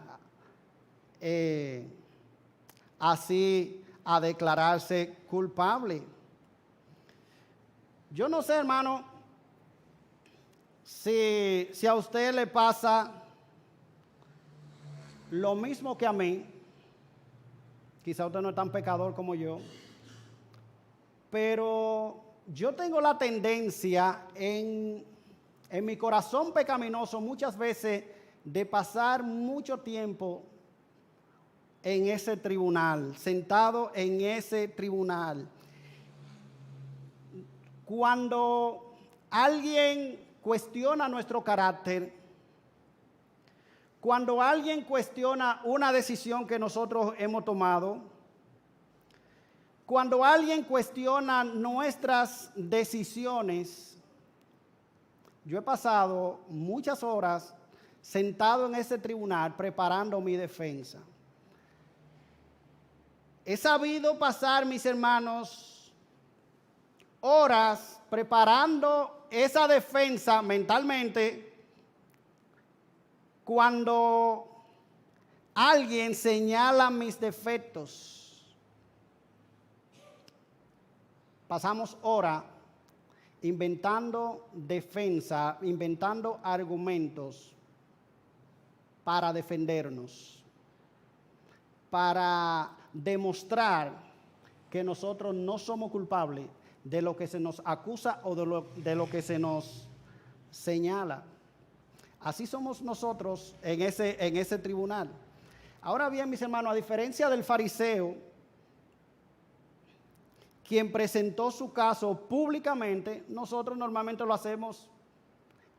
así a declararse culpable. Yo no sé, hermano, si a usted le pasa lo mismo que a mí. Quizá usted no es tan pecador como yo, pero yo tengo la tendencia en mi corazón pecaminoso muchas veces de pasar mucho tiempo en ese tribunal, sentado en ese tribunal. Cuando alguien cuestiona nuestro carácter, cuando alguien cuestiona una decisión que nosotros hemos tomado, cuando alguien cuestiona nuestras decisiones, yo he pasado muchas horas sentado en ese tribunal preparando mi defensa. He sabido pasar, mis hermanos, horas preparando esa defensa mentalmente Cuando alguien señala mis defectos, pasamos horas inventando defensa, inventando argumentos para defendernos, para demostrar que nosotros no somos culpables de lo que se nos acusa o de lo que se nos señala. Así somos nosotros en ese tribunal. Ahora bien, mis hermanos, a diferencia del fariseo, quien presentó su caso públicamente, nosotros normalmente lo hacemos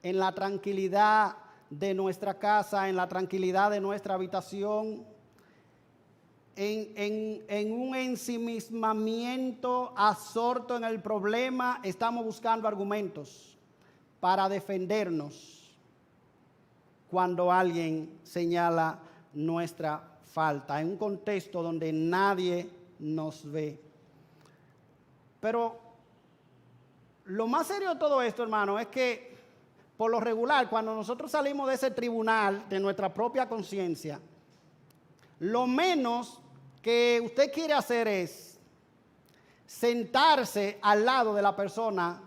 en la tranquilidad de nuestra casa, en la tranquilidad de nuestra habitación, en un ensimismamiento absorto en el problema, estamos buscando argumentos para defendernos cuando alguien señala nuestra falta, en un contexto donde nadie nos ve. Pero lo más serio de todo esto, hermano, es que por lo regular, cuando nosotros salimos de ese tribunal de nuestra propia conciencia, lo menos que usted quiere hacer es sentarse al lado de la persona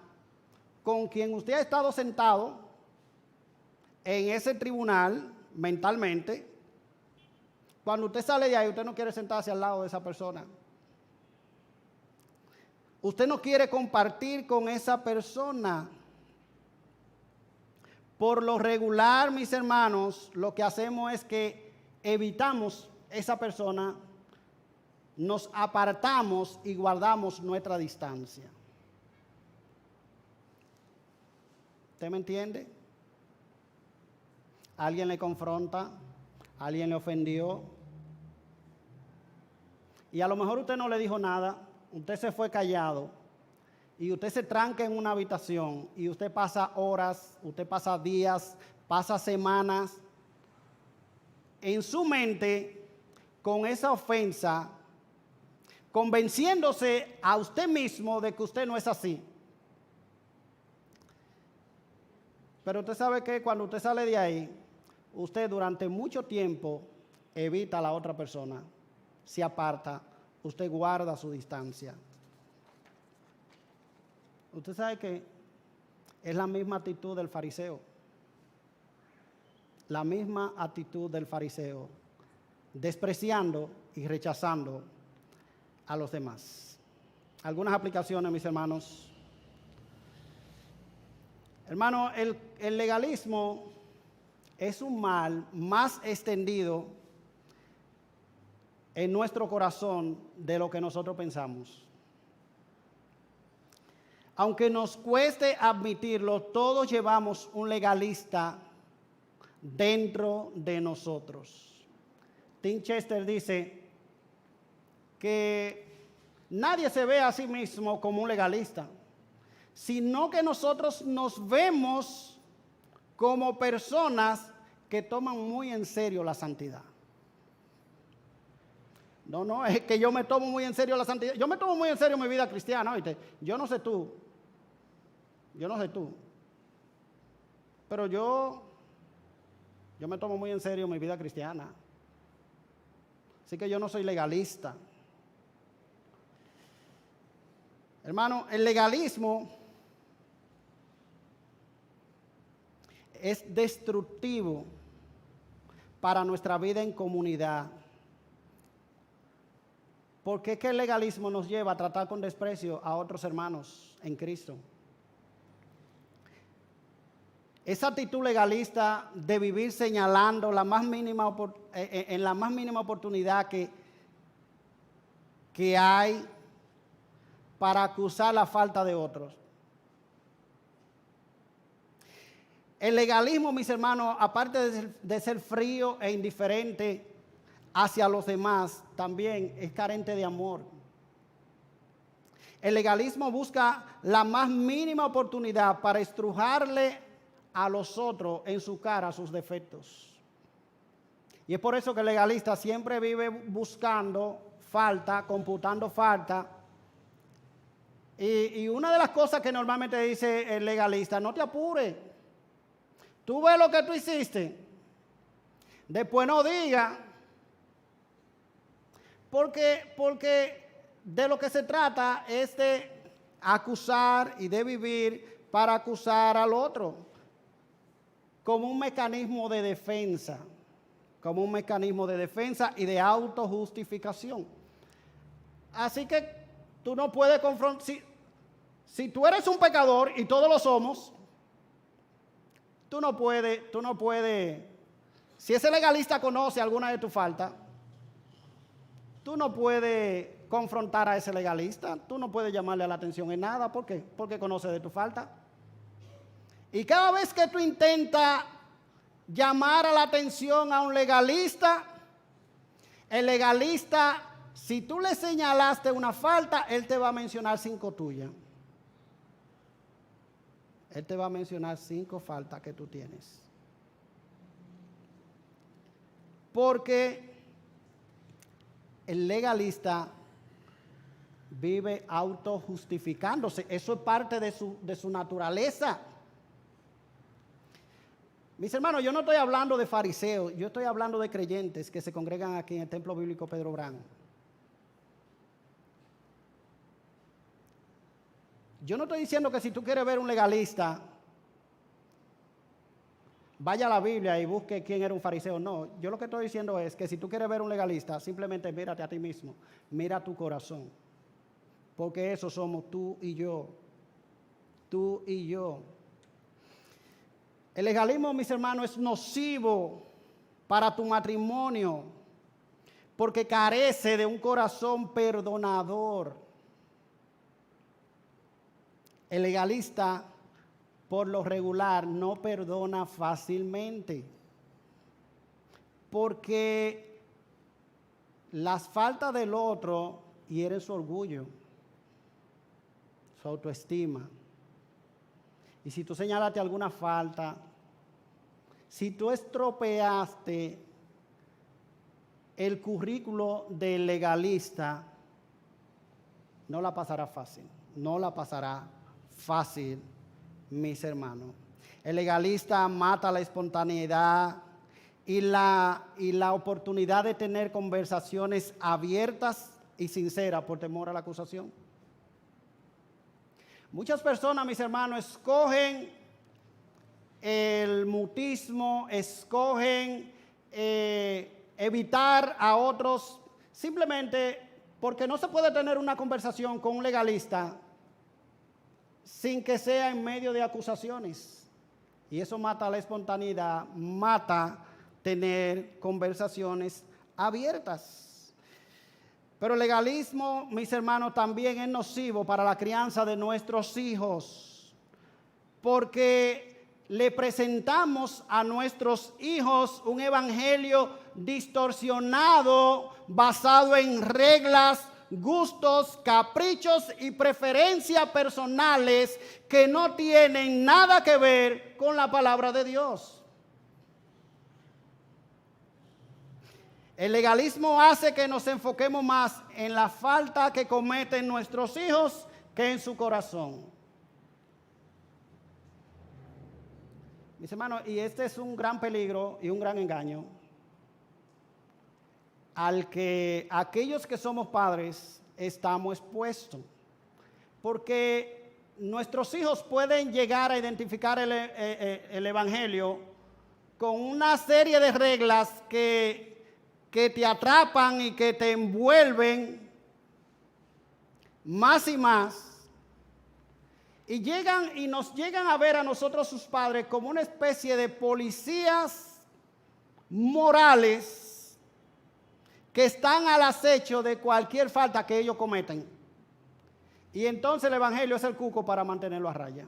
con quien usted ha estado sentado en ese tribunal mentalmente. Cuando usted sale de ahí, usted no quiere sentarse al lado de esa persona. Usted no quiere compartir con esa persona. Por lo regular, mis hermanos, lo que hacemos es que evitamos esa persona, nos apartamos y guardamos nuestra distancia. ¿Usted me entiende? Alguien le confronta, alguien le ofendió, y a lo mejor usted no le dijo nada. Usted se fue callado y usted se tranca en una habitación y usted pasa horas, usted pasa días, pasa semanas en su mente con esa ofensa, convenciéndose a usted mismo de que usted no es así. Pero usted sabe que cuando usted sale de ahí, usted durante mucho tiempo evita a la otra persona, se aparta, usted guarda su distancia. Usted sabe que es la misma actitud del fariseo. La misma actitud del fariseo, despreciando y rechazando a los demás. Algunas aplicaciones, mis hermanos. Hermano, el legalismo es un mal más extendido en nuestro corazón de lo que nosotros pensamos. Aunque nos cueste admitirlo, todos llevamos un legalista dentro de nosotros. Tim Chester dice que nadie se ve a sí mismo como un legalista, sino que nosotros nos vemos como personas que toman muy en serio la santidad. No, es que yo me tomo muy en serio la santidad. Yo me tomo muy en serio mi vida cristiana, ¿oíste? Yo no sé tú. Pero yo me tomo muy en serio mi vida cristiana. Así que yo no soy legalista. Hermano, el legalismo es destructivo para nuestra vida en comunidad. Porque es que el legalismo nos lleva a tratar con desprecio a otros hermanos en Cristo. Esa actitud legalista de vivir señalando en la más mínima oportunidad que hay para acusar la falta de otros. El legalismo, mis hermanos, aparte de ser frío e indiferente hacia los demás, también es carente de amor. El legalismo busca la más mínima oportunidad para estrujarle a los otros en su cara sus defectos. Y es por eso que el legalista siempre vive buscando falta, computando falta. Y una de las cosas que normalmente dice el legalista: no te apures, tú ves lo que tú hiciste, Después no diga, porque de lo que se trata es de acusar y de vivir para acusar al otro, como un mecanismo de defensa, y de autojustificación. Así que tú no puedes confrontar, si tú eres un pecador y todos lo somos, tú no puedes, si ese legalista conoce alguna de tus faltas, tú no puedes confrontar a ese legalista, tú no puedes llamarle la atención en nada. ¿Por qué? Porque conoce de tu falta. Y cada vez que tú intentas llamar a la atención a un legalista, el legalista, si tú le señalaste una falta, él te va a mencionar 5 tuyas. Él te va a mencionar 5 faltas que tú tienes. Porque el legalista vive autojustificándose. Eso es parte de su naturaleza. Mis hermanos, yo no estoy hablando de fariseos, yo estoy hablando de creyentes que se congregan aquí en el Templo Bíblico Pedro Brán. Yo no estoy diciendo que si tú quieres ver un legalista, vaya a la Biblia y busque quién era un fariseo. No, yo lo que estoy diciendo es que si tú quieres ver un legalista, simplemente mírate a ti mismo, mira tu corazón. Porque eso somos tú y yo. Tú y yo. El legalismo, mis hermanos, es nocivo para tu matrimonio porque carece de un corazón perdonador. El legalista, por lo regular, no perdona fácilmente porque las faltas del otro hieren su orgullo, su autoestima. Y si tú señalaste alguna falta, si tú estropeaste el currículo del legalista, no la pasará fácil, mis hermanos. El legalista mata la espontaneidad y la oportunidad de tener conversaciones abiertas y sinceras por temor a la acusación. Muchas personas, mis hermanos, escogen el mutismo, escogen evitar a otros simplemente porque no se puede tener una conversación con un legalista sin que sea en medio de acusaciones. Y eso mata la espontaneidad, mata tener conversaciones abiertas. Pero el legalismo, mis hermanos, también es nocivo para la crianza de nuestros hijos, porque le presentamos a nuestros hijos un evangelio distorsionado, basado en reglas, gustos, caprichos y preferencias personales que no tienen nada que ver con la palabra de Dios. El legalismo hace que nos enfoquemos más en la falta que cometen nuestros hijos que en su corazón. Mis hermanos, y este es un gran peligro y un gran engaño al que aquellos que somos padres estamos expuestos. Porque nuestros hijos pueden llegar a identificar el evangelio con una serie de reglas que te atrapan y que te envuelven más y más. Y nos llegan a ver a nosotros sus padres como una especie de policías morales que están al acecho de cualquier falta que ellos cometen. Y entonces el evangelio es el cuco para mantenerlo a raya.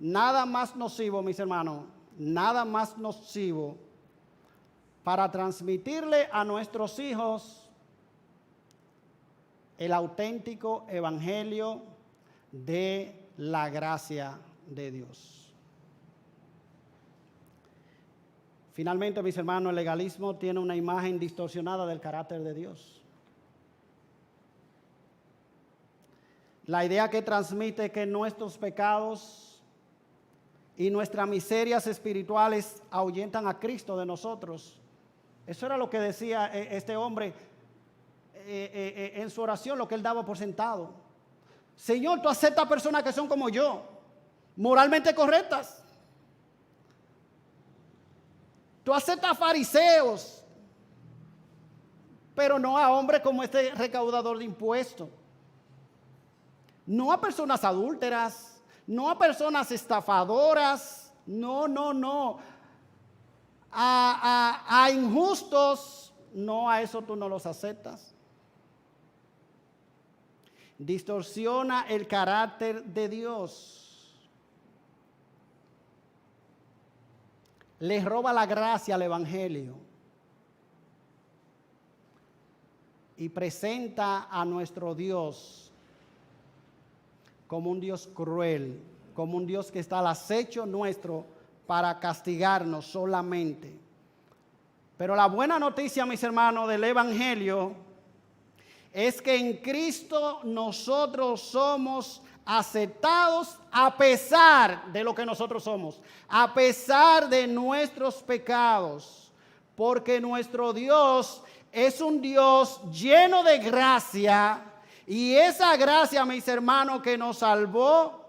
Nada más nocivo, mis hermanos, nada más nocivo para transmitirle a nuestros hijos el auténtico evangelio de la gracia de Dios. Finalmente, mis hermanos, el legalismo tiene una imagen distorsionada del carácter de Dios. La idea que transmite que nuestros pecados y nuestras miserias espirituales ahuyentan a Cristo de nosotros. Eso era lo que decía este hombre en su oración, lo que él daba por sentado. Señor, tú aceptas personas que son como yo, moralmente correctas. Tú aceptas fariseos, pero no a hombres como este recaudador de impuestos. No a personas adúlteras, no a personas estafadoras, no. A injustos, no, a eso tú no los aceptas. Distorsiona el carácter de Dios. Les roba la gracia al evangelio. Y presenta a nuestro Dios como un Dios cruel, como un Dios que está al acecho nuestro para castigarnos solamente. Pero la buena noticia, mis hermanos, del evangelio es que en Cristo nosotros somos aceptados a pesar de lo que nosotros somos, a pesar de nuestros pecados, porque nuestro Dios es un Dios lleno de gracia, y esa gracia, mis hermanos, que nos salvó,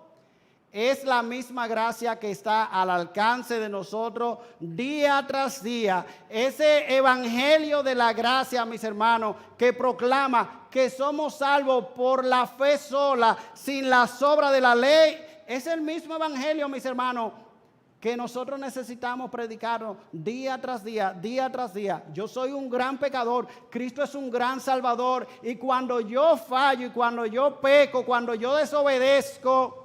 es la misma gracia que está al alcance de nosotros día tras día. Ese evangelio de la gracia, mis hermanos, que proclama que somos salvos por la fe sola, sin las obras de la ley, es el mismo evangelio, mis hermanos, que nosotros necesitamos predicarnos día tras día, día tras día. Yo soy un gran pecador, Cristo es un gran salvador, y cuando yo fallo y cuando yo peco, cuando yo desobedezco,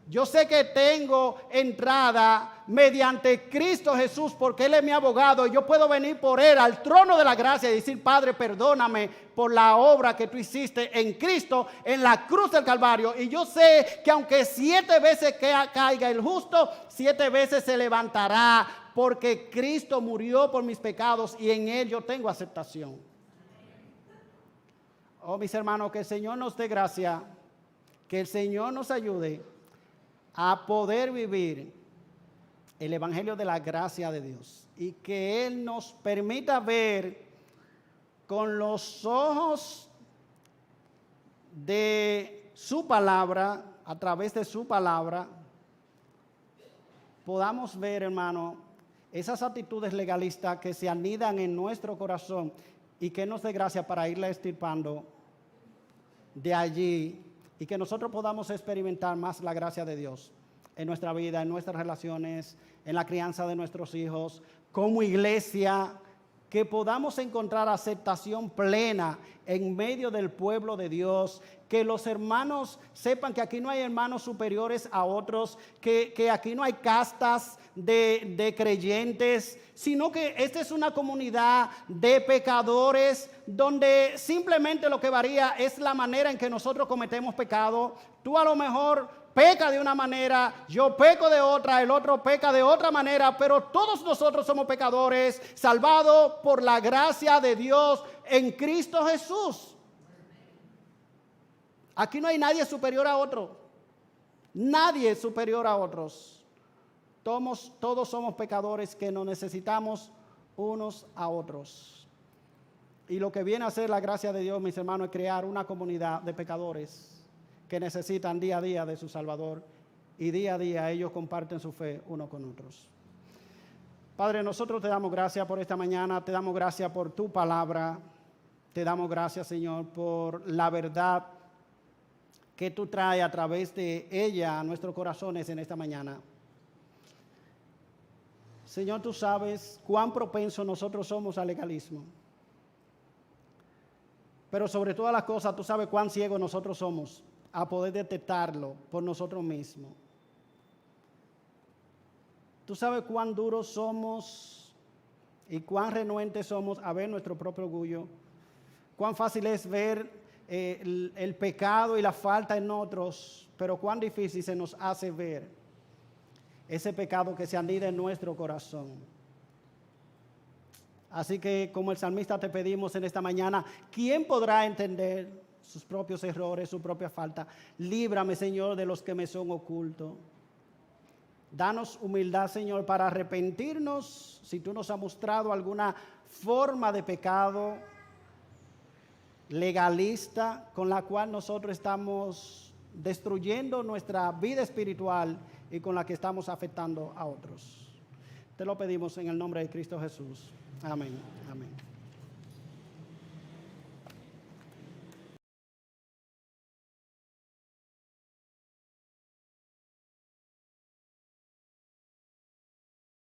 yo sé que tengo entrada mediante Cristo Jesús, porque Él es mi abogado, y yo puedo venir por Él al trono de la gracia y decir: Padre, perdóname por la obra que tú hiciste en Cristo, en la cruz del Calvario. Y yo sé que aunque 7 veces caiga el justo, 7 veces se levantará, porque Cristo murió por mis pecados y en Él yo tengo aceptación. Oh, mis hermanos, que el Señor nos dé gracia, que el Señor nos ayude a poder vivir el evangelio de la gracia de Dios, y que Él nos permita ver con los ojos de su palabra, a través de su palabra, podamos ver, hermano, esas actitudes legalistas que se anidan en nuestro corazón, y que nos dé gracia para irla extirpando de allí, y que nosotros podamos experimentar más la gracia de Dios en nuestra vida, en nuestras relaciones, en la crianza de nuestros hijos, como iglesia, que podamos encontrar aceptación plena en medio del pueblo de Dios, que los hermanos sepan que aquí no hay hermanos superiores a otros, que aquí no hay castas de creyentes, sino que esta es una comunidad de pecadores, donde simplemente lo que varía es la manera en que nosotros cometemos pecado. Tú a lo mejor peca de una manera, yo peco de otra, el otro peca de otra manera, pero todos nosotros somos pecadores, salvados por la gracia de Dios en Cristo Jesús. Aquí no hay nadie superior a otro, nadie es superior a otros. Todos somos pecadores que nos necesitamos unos a otros. Y lo que viene a ser la gracia de Dios, mis hermanos, es crear una comunidad de pecadores que necesitan día a día de su Salvador, y día a día ellos comparten su fe unos con otros. Padre, nosotros te damos gracias por esta mañana, te damos gracias por tu palabra, te damos gracias, Señor, por la verdad que tú traes a través de ella a nuestros corazones en esta mañana. Señor, tú sabes cuán propensos nosotros somos al legalismo, pero sobre todas las cosas tú sabes cuán ciegos nosotros somos a poder detectarlo por nosotros mismos. Tú sabes cuán duros somos y cuán renuentes somos a ver nuestro propio orgullo, cuán fácil es ver el pecado y la falta en otros, pero cuán difícil se nos hace ver ese pecado que se anida en nuestro corazón. Así que, como el salmista, te pedimos en esta mañana: ¿quién podrá entender sus propios errores, su propia falta? Líbrame, Señor, de los que me son ocultos. Danos humildad, Señor, para arrepentirnos si tú nos has mostrado alguna forma de pecado legalista con la cual nosotros estamos destruyendo nuestra vida espiritual y con la que estamos afectando a otros. Te lo pedimos en el nombre de Cristo Jesús. Amén. Amén.